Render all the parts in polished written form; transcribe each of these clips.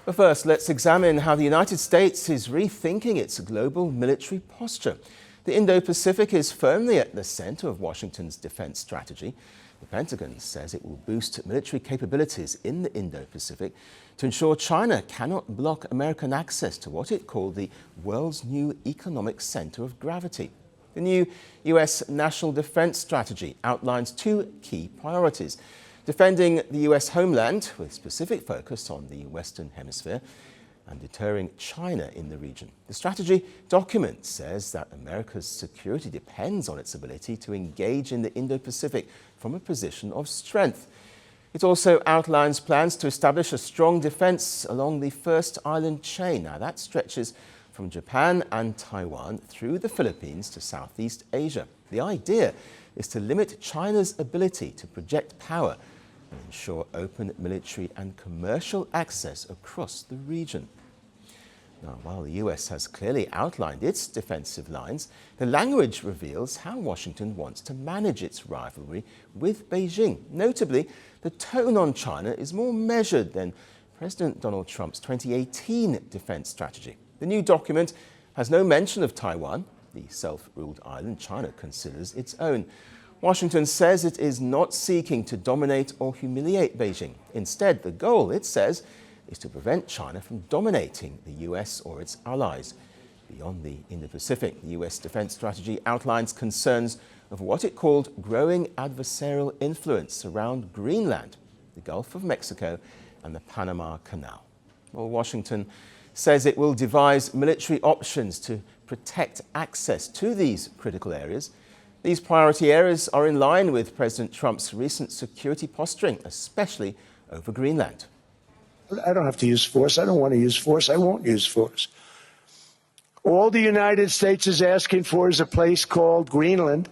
But first, let's examine how the United States is rethinking its global military posture. The Indo-Pacific is firmly at the center of Washington's defense strategy. The Pentagon says it will boost military capabilities in the Indo-Pacific to ensure China cannot block American access to what it called the world's new economic center of gravity. The new U.S. National Defense Strategy outlines two key priorities: defending the U.S. homeland with specific focus on the Western Hemisphere and deterring China in the region. The strategy document says that America's security depends on its ability to engage in the Indo-Pacific from a position of strength. It also outlines plans to establish a strong defense along the First Island chain. Now that stretches from Japan and Taiwan through the Philippines to Southeast Asia. The idea is to limit China's ability to project power and ensure open military and commercial access across the region. Now, while the US has clearly outlined its defensive lines, the language reveals how Washington wants to manage its rivalry with Beijing. Notably, the tone on China is more measured than President Donald Trump's 2018 defense strategy. The new document has no mention of Taiwan, the self-ruled island China considers its own. Washington says it is not seeking to dominate or humiliate Beijing. Instead, the goal, it says, is to prevent China from dominating the US or its allies. Beyond the Indo-Pacific, the US defense strategy outlines concerns of what it called growing adversarial influence around Greenland, the Gulf of Mexico, and the Panama Canal. Well, Washington says it will devise military options to protect access to these critical areas. These priority areas are in line with President Trump's recent security posturing, especially over Greenland. I don't have to use force. I don't want to use force. I won't use force. All the United States is asking for is a place called Greenland.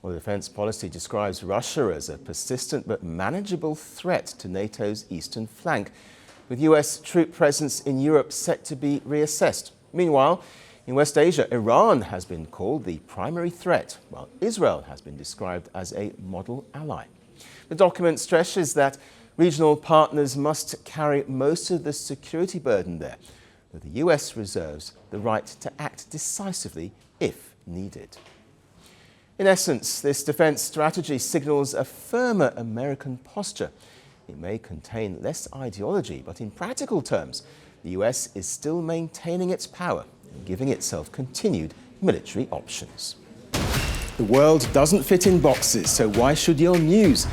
Well, the defense policy describes Russia as a persistent but manageable threat to NATO's eastern flank, with US troop presence in Europe set to be reassessed. Meanwhile, in West Asia, Iran has been called the primary threat, while Israel has been described as a model ally. The document stresses that regional partners must carry most of the security burden there, but the US reserves the right to act decisively if needed. In essence, this defense strategy signals a firmer American posture. It may contain less ideology, but in practical terms, the US is still maintaining its power and giving itself continued military options. The world doesn't fit in boxes, so why should your news?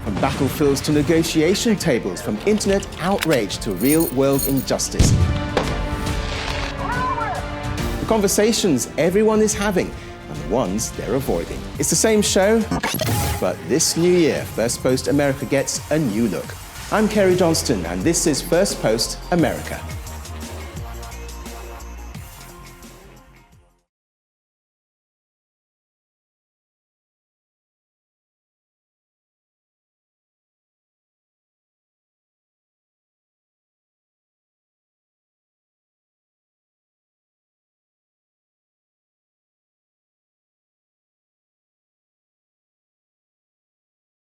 From battlefields to negotiation tables, from internet outrage to real-world injustice. The conversations everyone is having and the ones they're avoiding. It's the same show, but this new year, Firstpost America gets a new look. I'm Cary Johnston, and this is Firstpost America.